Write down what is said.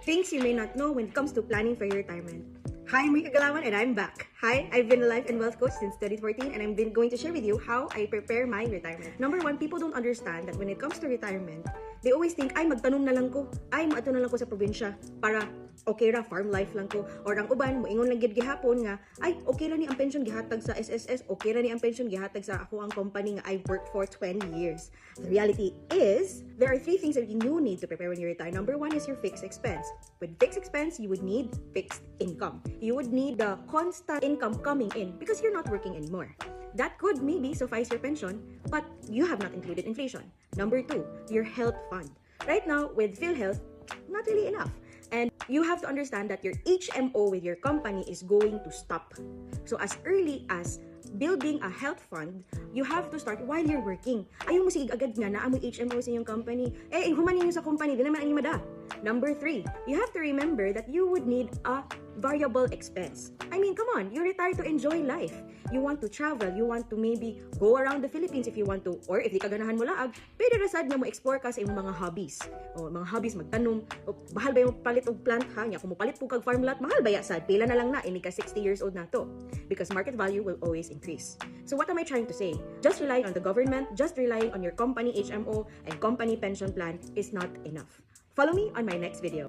Things you may not know when it comes to planning for your retirement. Hi, I'm Rika Galawan and I'm back. Hi, I've been a life and wealth coach since 2014 and I'm going to share with you how I prepare my retirement. Number one, people don't understand that when it comes to retirement, they always think, ay, magtanong na lang ko. Ay, maato na lang ko sa probinsya para okay ra, farm life lang ko. Or ang uban, moingon lang gid gihapon nga, ay, okay ra ni ang pension gihatag sa SSS, okay ra ni ang pension gihatag sa ako ang company nga I've worked for 20 years. The reality is, there are three things that you need to prepare when you retire. Number one is your fixed expense. With fixed expense, you would need fixed income. You would need the constant income coming in because you're not working anymore. That could maybe suffice your pension, but you have not included inflation. Number two, your health fund. Right now, with PhilHealth, not really enough. And you have to understand that your HMO with your company is going to stop. So as early as building a health fund, you have to start while you're working. Ayaw mo sige agad nga na amoy HMO sa inyong company. Humanin nyo sa company, di naman ang mada. Number three, you have to remember that you would need a variable expense. I mean, come on, you retire to enjoy life. You want to travel, you want to maybe go around the Philippines if you want to, or if di kaganahan mo laag, pwede rasad nga mo explore ka sa iyong mga hobbies. O mga hobbies, magtanom, o bahal ba yung palit og plant ha? Nya, kung mo palit po kag farm lot, mahal ba ya sad? Pila na lang na, ini ka 60 years old na to. Because market value will always increase. So what am I trying to say? Just relying on the government, just relying on your company HMO and company pension plan is not enough. Follow me on my next video.